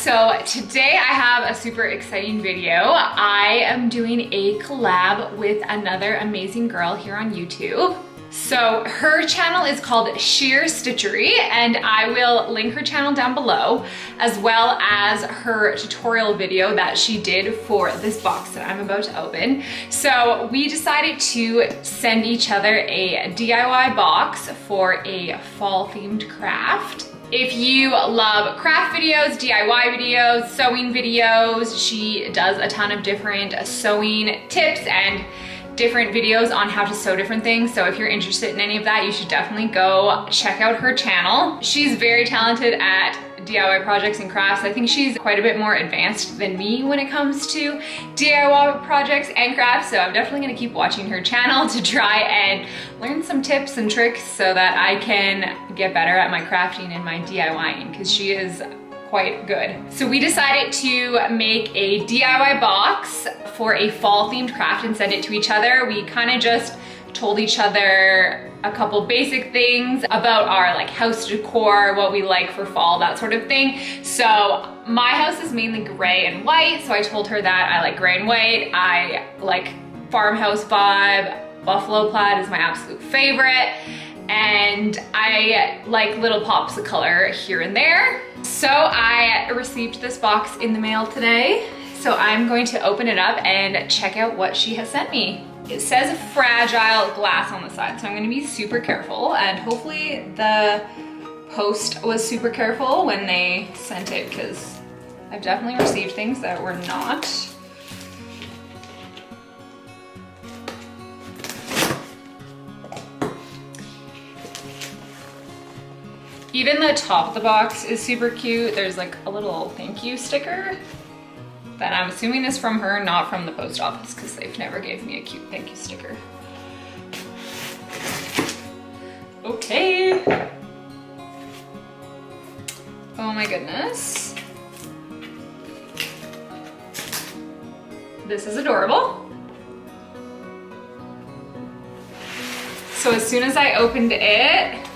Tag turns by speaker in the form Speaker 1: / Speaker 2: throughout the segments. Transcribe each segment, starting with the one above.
Speaker 1: So today I have a super exciting video. I am doing a collab with another amazing girl here on YouTube. So her channel is called Sheer Stitchery, and I will link her channel down below, as well as her tutorial video that she did for this box that I'm about to open. So we decided to send each other a DIY box for a fall themed craft. If you love craft videos, DIY videos, sewing videos, she does a ton of different sewing tips and different videos on how to sew different things. So if you're interested in any of that, you should definitely go check out her channel. She's very talented at DIY projects and crafts. I think she's quite a bit more advanced than me when it comes to DIY projects and crafts. So I'm definitely gonna keep watching her channel to try and learn some tips and tricks so that I can get better at my crafting and my DIYing, because she is quite good. So we decided to make a DIY box for a fall themed craft and send it to each other. We kind of just told each other a couple basic things about our like house decor, what we like for fall, that sort of thing. So my house is mainly gray and white, so I told her that I like gray and white. I like farmhouse vibe. Buffalo plaid is my absolute favorite. And I like little pops of color here and there. So I received this box in the mail today. So I'm going to open it up and check out what she has sent me. It says fragile glass on the side, so I'm gonna be super careful, and hopefully the post was super careful when they sent it, because I've definitely received things that were not. Even the top of the box is super cute. There's like a little thank you sticker that I'm assuming is from her, not from the post office, because they've never gave me a cute thank you sticker. Okay. Oh my goodness. This is adorable. So as soon as I opened it,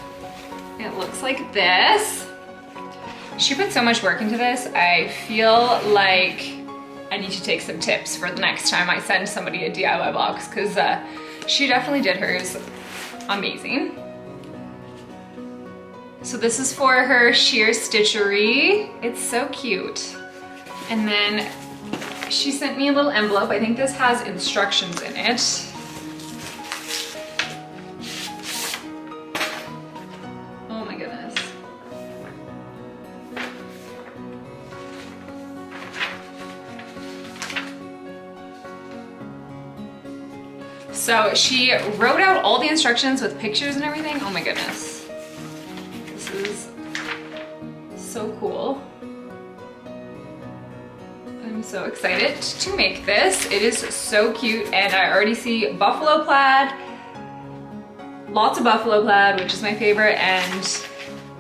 Speaker 1: it looks like this. She put so much work into this. I feel like I need to take some tips for the next time I send somebody a DIY box, because she definitely did hers amazing. So this is for her Sheer Stitchery. It's so cute. And then she sent me a little envelope. I think this has instructions in it. So she wrote out all the instructions with pictures and everything. Oh my goodness. This is so cool. I'm so excited to make this. It is so cute, and I already see buffalo plaid, lots of buffalo plaid, which is my favorite, and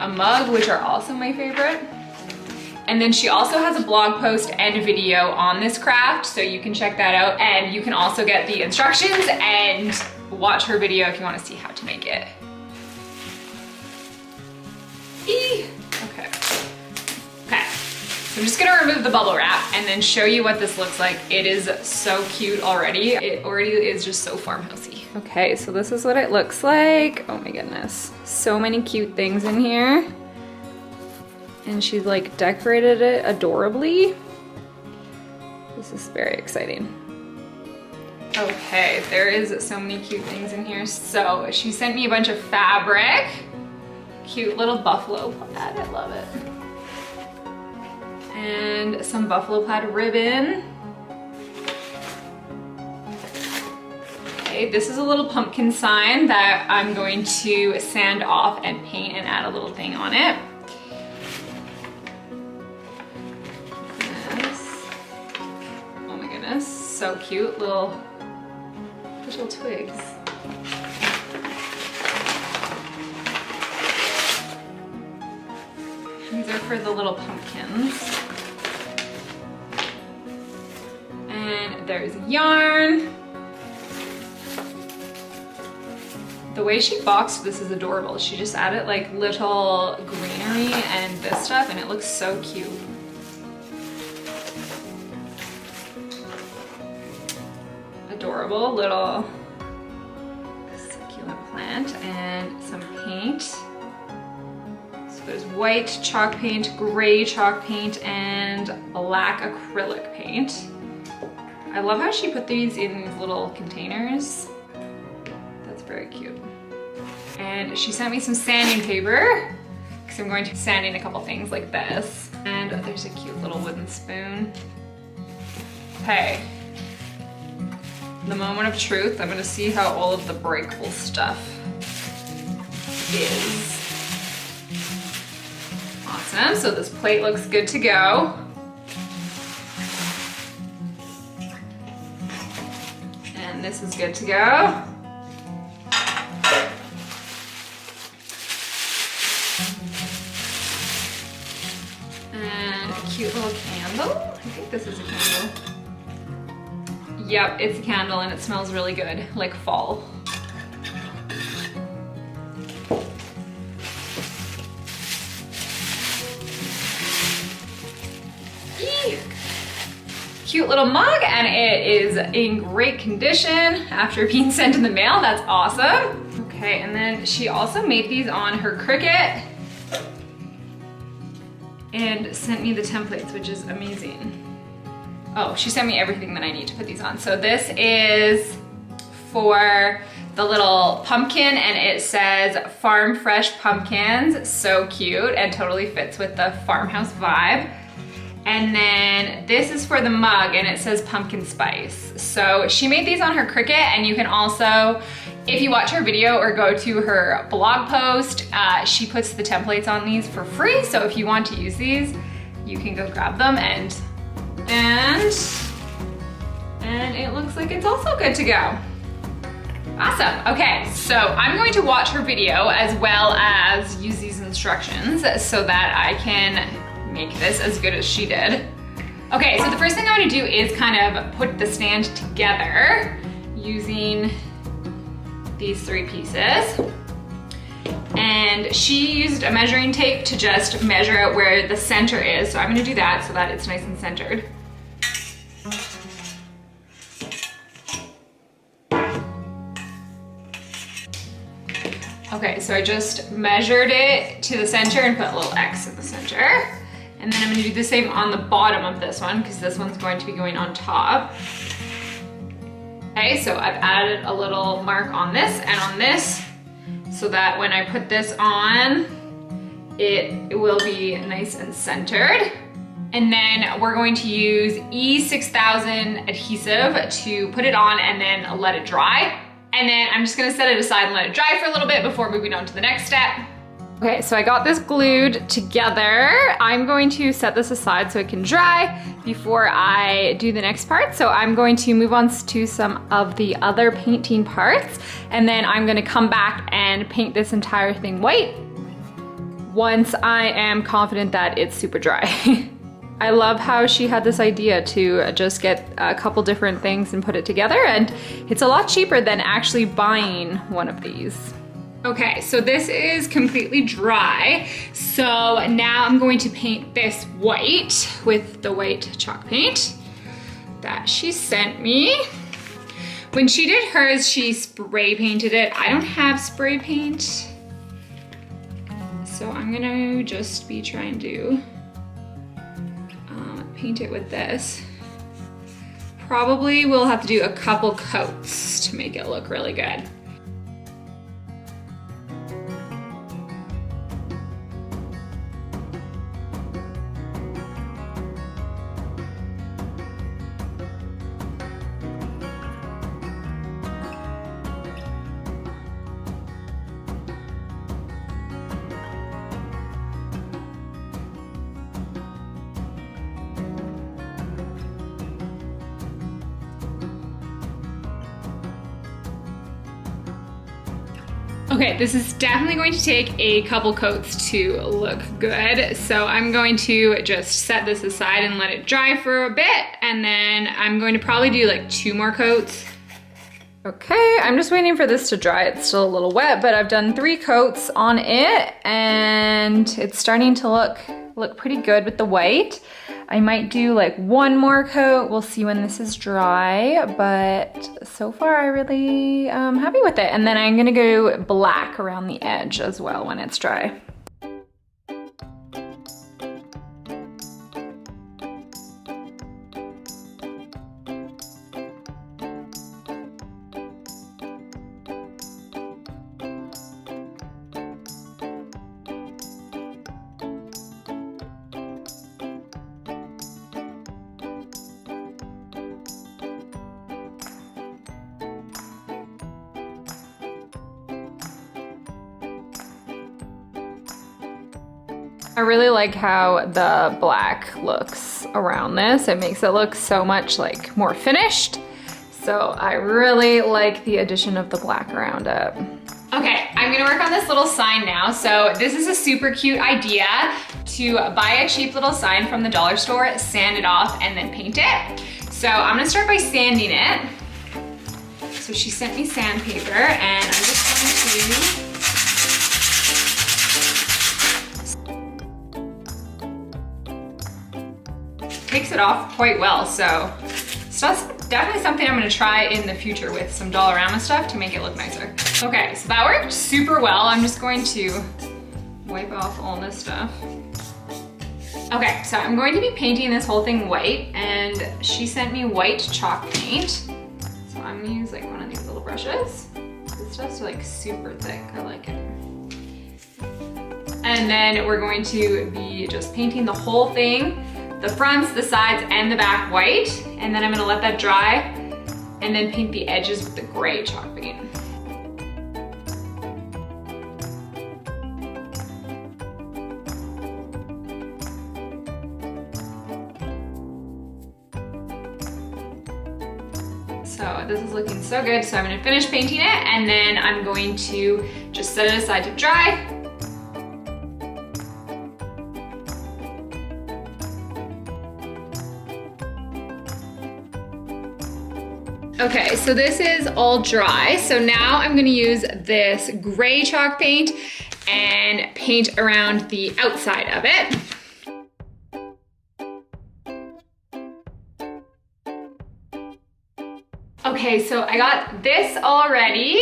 Speaker 1: a mug, which are also my favorite. And then she also has a blog post and a video on this craft, so you can check that out. And you can also get the instructions and watch her video if you want to see how to make it. Okay. Okay. So I'm just gonna remove the bubble wrap and then show you what this looks like. It is so cute already. It already is just so farmhousey. Okay, so this is what it looks like. Oh my goodness. So many cute things in here. And she's like decorated it adorably. This is very exciting. Okay, there is so many cute things in here. So she sent me a bunch of fabric. Cute little buffalo plaid, I love it. And some buffalo plaid ribbon. Okay, this is a little pumpkin sign that I'm going to sand off and paint and add a little thing on it. So cute, little twigs. These are for the little pumpkins. And there's yarn. The way she boxed this is adorable. She just added like little greenery and this stuff, and it looks so cute. adorable little succulent plant and some paint. So there's white chalk paint, gray chalk paint, and black acrylic paint. I love how she put these in these little containers. That's very cute. And she sent me some sanding paper because I'm going to be sanding a couple things like this. And there's a cute little wooden spoon. Okay, the moment of truth. I'm gonna see how all of the breakable stuff is. Awesome, so this plate looks good to go. And this is good to go. And a cute little candle. I think this is a candle. Yep, it's a candle and it smells really good, like fall. Eee. Cute little mug, and it is in great condition after being sent in the mail. That's awesome. Okay, and then she also made these on her Cricut and sent me the templates, which is amazing. Oh, she sent me everything that I need to put these on. So this is for the little pumpkin, and it says Farm Fresh Pumpkins. So cute and totally fits with the farmhouse vibe. And then this is for the mug, and it says pumpkin spice. So she made these on her Cricut, and you can also, if you watch her video or go to her blog post, she puts the templates on these for free. So if you want to use these, you can go grab them, and it looks like it's also good to go. Awesome. Okay, so I'm going to watch her video as well as use these instructions so that I can make this as good as she did. Okay, so the first thing I'm gonna do is kind of put the stand together using these 3 pieces. And she used a measuring tape to just measure out where the center is. So I'm gonna do that so that it's nice and centered. Okay, so I just measured it to the center and put a little X in the center. And then I'm gonna do the same on the bottom of this one because this one's going to be going on top. Okay, so I've added a little mark on this and on this so that when I put this on, it will be nice and centered. And then we're going to use E6000 adhesive to put it on and then let it dry. And then I'm just gonna set it aside and let it dry for a little bit before moving on to the next step. Okay, so I got this glued together. I'm going to set this aside so it can dry before I do the next part. So I'm going to move on to some of the other painting parts, and then I'm gonna come back and paint this entire thing white once I am confident that it's super dry. I love how she had this idea to just get a couple different things and put it together, and it's a lot cheaper than actually buying one of these. Okay, so this is completely dry. So now I'm going to paint this white with the white chalk paint that she sent me. When she did hers, she spray painted it. I don't have spray paint, so I'm gonna just be trying to paint it with this. Probably we'll have to do a couple coats to make it look really good. Okay, this is definitely going to take a couple coats to look good. So I'm going to just set this aside and let it dry for a bit. And then I'm going to probably do like 2 more coats. Okay, I'm just waiting for this to dry. It's still a little wet, but I've done 3 coats on it and it's starting to look pretty good with the white. I might do like one more coat. We'll see when this is dry, but so far I really am happy with it. And then I'm gonna go black around the edge as well when it's dry. I really like how the black looks around this. It makes it look so much like more finished. So I really like the addition of the black around it. Okay, I'm gonna work on this little sign now. So this is a super cute idea to buy a cheap little sign from the dollar store, sand it off, and then paint it. So I'm gonna start by sanding it. So she sent me sandpaper, and I'm just going to takes it off quite well, so that's definitely something I'm gonna try in the future with some Dollarama stuff to make it look nicer. Okay, so that worked super well. I'm just going to wipe off all this stuff. Okay, so I'm going to be painting this whole thing white, and she sent me white chalk paint. So I'm gonna use like one of these little brushes. This stuff's like super thick, I like it. And then we're going to be just painting the whole thing, the fronts, the sides, and the back white. And then I'm gonna let that dry and then paint the edges with the gray chalk paint. So this is looking so good. So I'm gonna finish painting it, and then I'm going to just set it aside to dry. Okay, so this is all dry. So now I'm gonna use this gray chalk paint and paint around the outside of it. Okay, so I got this all ready,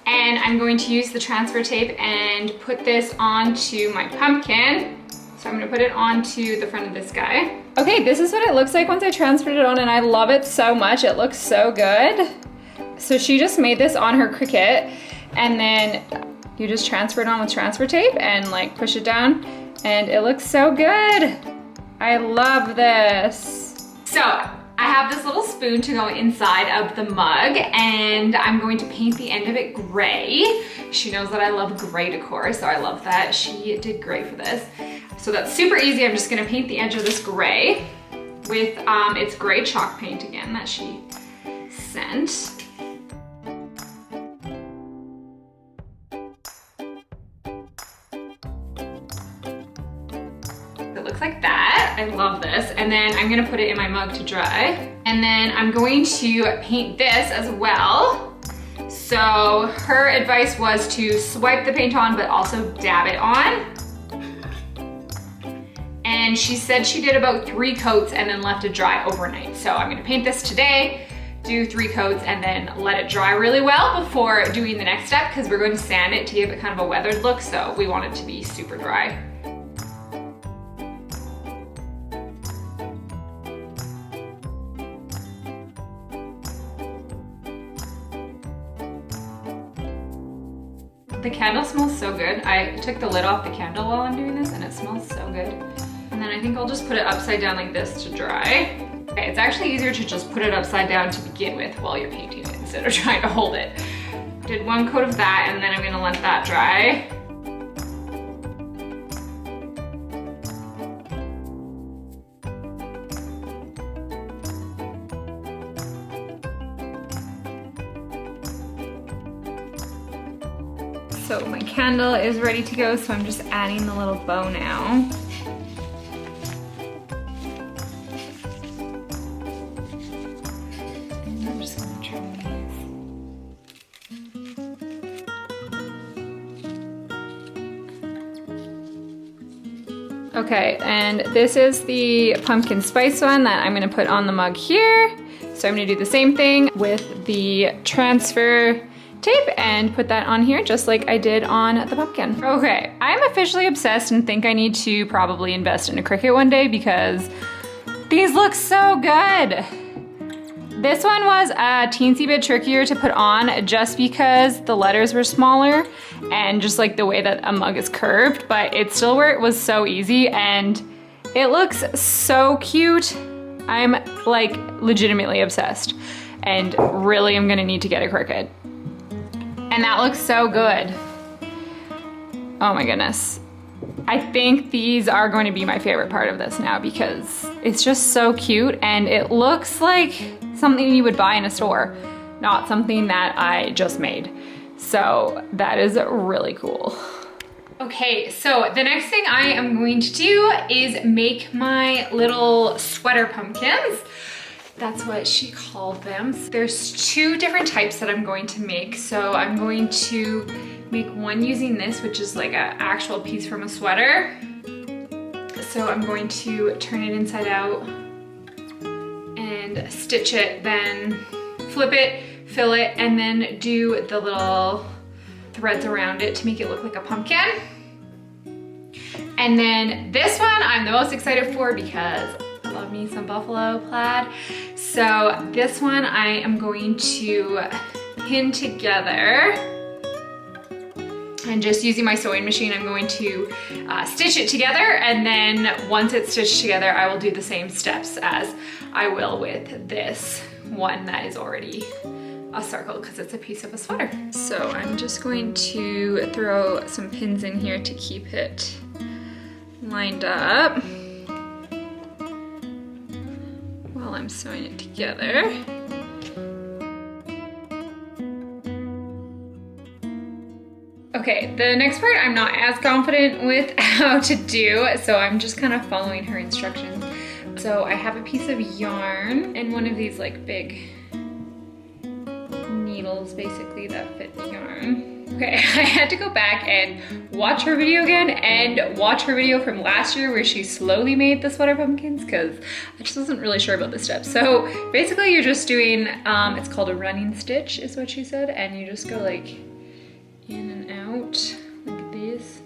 Speaker 1: and I'm going to use the transfer tape and put this onto my pumpkin. So I'm gonna put it onto the front of this guy. Okay, this is what it looks like once I transferred it on, and I love it so much. It looks so good. So she just made this on her Cricut, and then you just transfer it on with transfer tape and like push it down, and it looks so good. I love this. So I have this little spoon to go inside of the mug, and I'm going to paint the end of it gray. She knows that I love gray decor, so I love that she did gray for this. So that's super easy. I'm just gonna paint the edge of this gray with its gray chalk paint again that she sent. It looks like that. I love this. And then I'm gonna put it in my mug to dry. And then I'm going to paint this as well. So her advice was to swipe the paint on, but also dab it on. And she said she did about 3 coats and then left it dry overnight. So I'm gonna paint this today, do 3 coats, and then let it dry really well before doing the next step, because we're going to sand it to give it kind of a weathered look, so we want it to be super dry. The candle smells so good. I took the lid off the candle while I'm doing this, and it smells so good. And then I think I'll just put it upside down like this to dry. Okay, it's actually easier to just put it upside down to begin with while you're painting it instead of trying to hold it. Did 1 coat of that, and then I'm gonna let that dry. So my candle is ready to go, so I'm just adding the little bow now. And I'm just gonna trim these. Okay, and this is the pumpkin spice one that I'm gonna put on the mug here. So I'm gonna do the same thing with the transfer tape and put that on here just like I did on the pumpkin. Okay, I'm officially obsessed and think I need to probably invest in a Cricut one day because these look so good. This one was a teensy bit trickier to put on just because the letters were smaller and just like the way that a mug is curved, but it still was so easy and it looks so cute. I'm like legitimately obsessed and really am gonna need to get a Cricut. And that looks so good. Oh my goodness. I think these are going to be my favorite part of this now because it's just so cute and it looks like something you would buy in a store, not something that I just made. So that is really cool. Okay, so the next thing I am going to do is make my little sweater pumpkins. That's what she called them. There's 2 different types that I'm going to make. So I'm going to make one using this, which is like an actual piece from a sweater. So I'm going to turn it inside out and stitch it, then flip it, fill it, and then do the little threads around it to make it look like a pumpkin. And then this one I'm the most excited for because I love me some buffalo plaid. So this one I am going to pin together, and just using my sewing machine I'm going to stitch it together, and then once it's stitched together I will do the same steps as I will with this one that is already a circle because it's a piece of a sweater. So I'm just going to throw some pins in here to keep it lined up while I'm sewing it together. Okay, the next part I'm not as confident with how to do, so I'm just kind of following her instructions. So I have a piece of yarn and one of these like big needles basically that fit the yarn. Okay, I had to go back and watch her video again and watch her video from last year where she slowly made the sweater pumpkins because I just wasn't really sure about the steps. So basically you're just doing, it's called a running stitch is what she said, and you just go like in and out like this.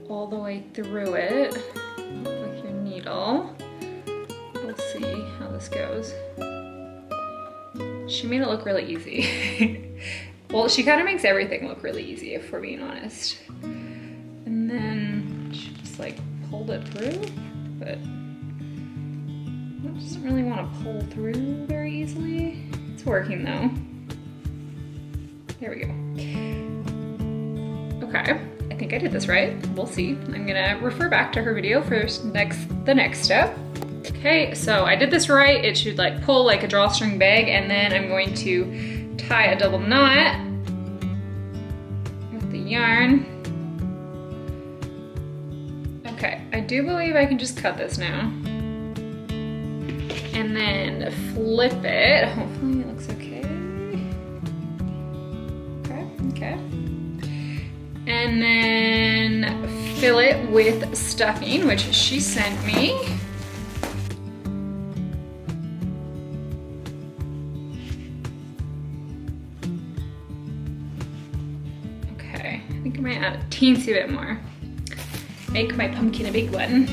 Speaker 1: All the way through it with your needle. We'll see how this goes. She made it look really easy. Well, she kind of makes everything look really easy if we're being honest. And then she just like pulled it through, but it doesn't really want to pull through very easily. It's working though. There we go. Okay, I think I did this right. We'll see. I'm gonna refer back to her video for the next step. Okay, so I did this right. It should like pull like a drawstring bag, and then I'm going to tie a double knot with the yarn. Okay, I do believe I can just cut this now. And then flip it. Hopefully it looks okay. Okay. And then fill it with stuffing, which she sent me. Okay, I think I might add a teensy bit more. Make my pumpkin a big one.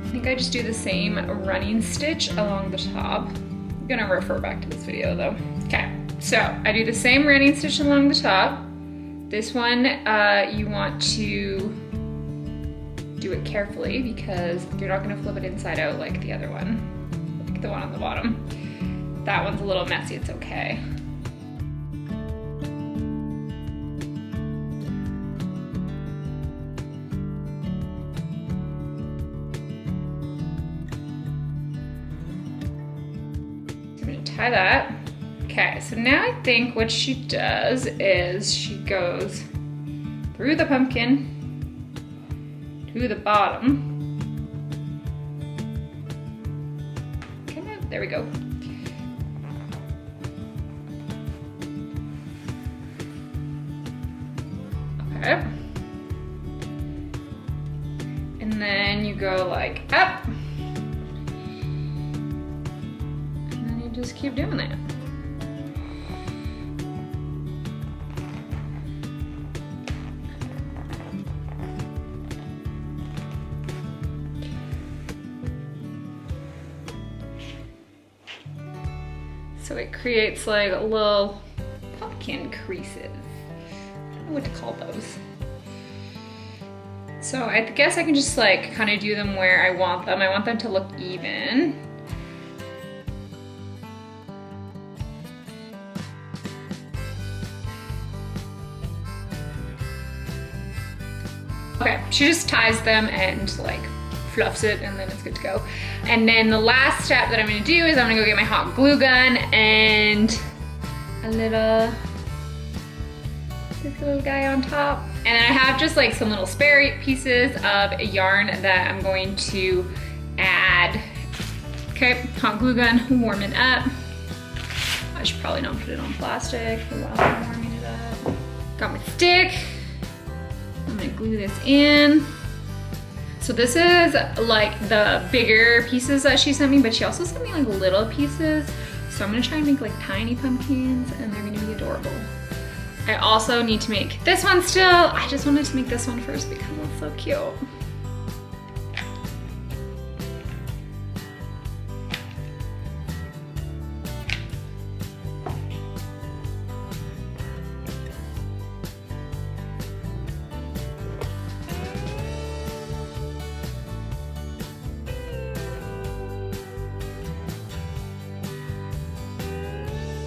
Speaker 1: I think I just do the same running stitch along the top. I'm gonna refer back to this video though. Okay, so I do the same running stitch along the top. This one, you want to do it carefully because you're not gonna flip it inside out like the other one, like the one on the bottom. That one's a little messy, it's okay. Tie that. Okay, so now I think what she does is she goes through the pumpkin to the bottom. There we go. Okay. And then you go like up. And then you just keep doing that. So it creates like little pumpkin creases. I don't know what to call those. So I guess I can just like kind of do them where I want them. I want them to look even. Okay, she just ties them and like fluffs it, and then it's good to go. And then the last step that I'm gonna do is I'm gonna go get my hot glue gun and this little guy on top. And then I have just like some little spare pieces of yarn that I'm going to add. Okay, hot glue gun, warm it up. I should probably not put it on plastic while I'm warming it up. Got my stick. I'm gonna glue this in. So this is like the bigger pieces that she sent me, but she also sent me like little pieces. So I'm gonna try and make like tiny pumpkins, and they're gonna be adorable. I also need to make this one still. I just wanted to make this one first because it's so cute.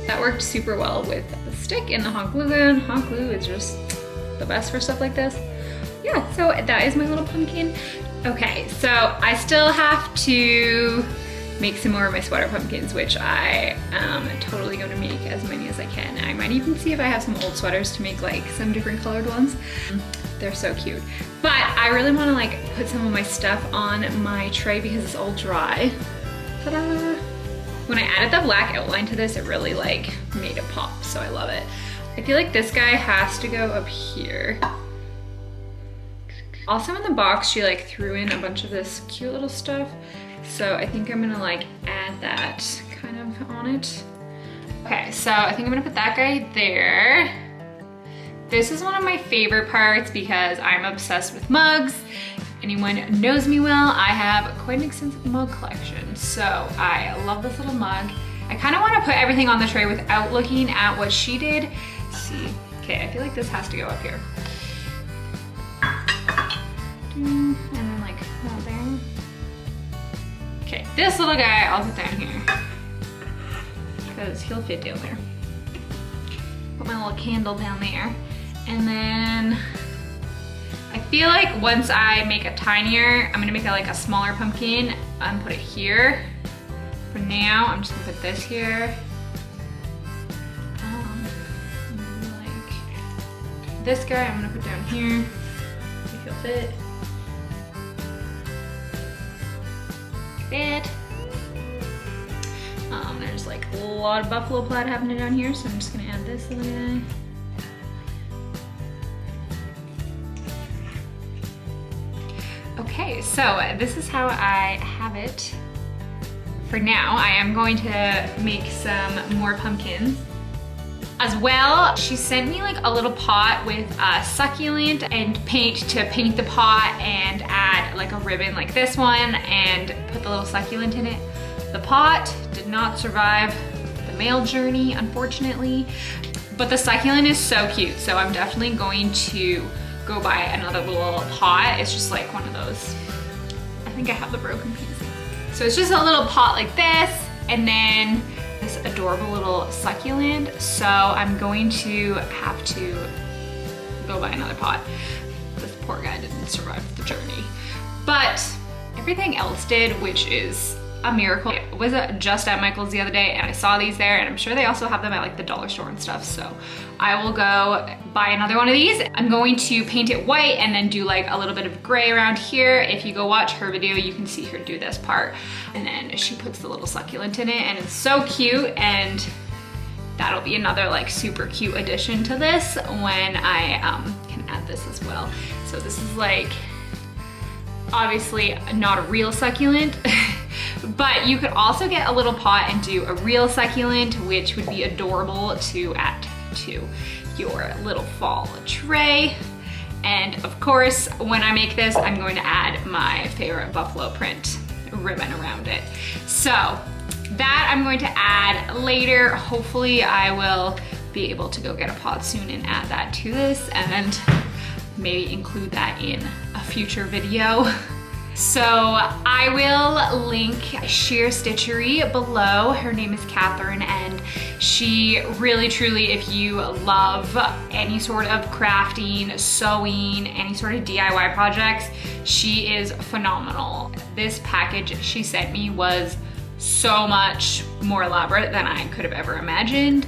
Speaker 1: That worked super well with the stick and the hot glue gun. Hot glue is just the best for stuff like this. Yeah, so that is my little pumpkin. Okay, so I still have to make some more of my sweater pumpkins, which I am totally gonna make as many as I can. I might even see if I have some old sweaters to make like some different colored ones. They're so cute. But I really wanna like put some of my stuff on my tray because it's all dry. Ta-da! When I added the black outline to this, it really like made it pop, so I love it. I feel like this guy has to go up here. Also in the box, she like threw in a bunch of this cute little stuff. So I think I'm gonna like add that kind of on it. Okay, so I think I'm gonna put that guy there. This is one of my favorite parts because I'm obsessed with mugs. Anyone knows me well, I have quite an extensive mug collection. So I love this little mug. I kind of want to put everything on the tray without looking at what she did. Let's see, okay, I feel like this has to go up here. And then like that there. Okay, this little guy I'll put down here because he'll fit down there. Put my little candle down there. And then I feel like once I make a tinier, I'm gonna make it like a smaller pumpkin and put it here. For now, I'm just gonna put this here. Like this guy, I'm gonna put down here. If he'll fit. Fit. There's like a lot of buffalo plaid happening down here, so I'm just gonna add this little guy. Okay, so this is how I have it for now. I am going to make some more pumpkins. As well, she sent me like a little pot with a succulent and paint to paint the pot and add like a ribbon like this one and put the little succulent in it. The pot did not survive the mail journey, unfortunately, but the succulent is so cute. So I'm definitely going to go buy another little pot. It's just like one of those, I think I have the broken piece. So it's just a little pot like this, and then this adorable little succulent. So I'm going to have to go buy another pot. This poor guy didn't survive the journey. But everything else did, which is a miracle. I was just at Michael's the other day and I saw these there, and I'm sure they also have them at like the dollar store and stuff. So I will go buy another one of these. I'm going to paint it white and then do like a little bit of gray around here. If you go watch her video, you can see her do this part. And then she puts the little succulent in it, and it's so cute, and that'll be another like super cute addition to this when I can add this as well. So this is like, obviously not a real succulent, but you could also get a little pot and do a real succulent, which would be adorable to add to your little fall tray. And of course, when I make this, I'm going to add my favorite buffalo print ribbon around it. So that I'm going to add later. Hopefully I will be able to go get a pot soon and add that to this, and maybe include that in a future video. So I will link Sheer Stitchery below. Her name is Catherine, and she really truly, if you love any sort of crafting, sewing, any sort of DIY projects, she is phenomenal. This package she sent me was so much more elaborate than I could have ever imagined.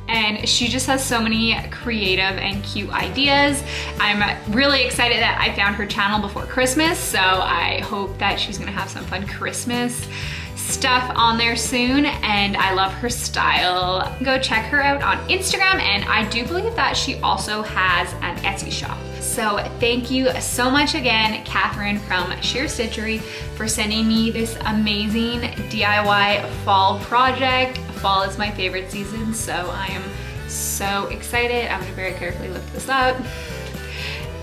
Speaker 1: And she just has so many creative and cute ideas. I'm really excited that I found her channel before Christmas, so I hope that she's gonna have some fun Christmas stuff on there soon, and I love her style. Go check her out on Instagram, and I do believe that she also has an Etsy shop. So thank you so much again, Catherine from Sheer Stitchery, for sending me this amazing DIY fall project. Fall is my favorite season, so I am so excited. I'm gonna very carefully lift this up.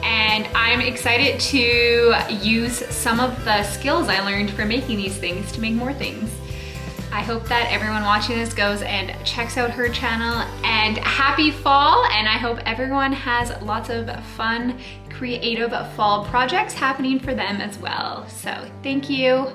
Speaker 1: And I'm excited to use some of the skills I learned from making these things to make more things. I hope that everyone watching this goes and checks out her channel, and happy fall, and I hope everyone has lots of fun, creative fall projects happening for them as well. So thank you.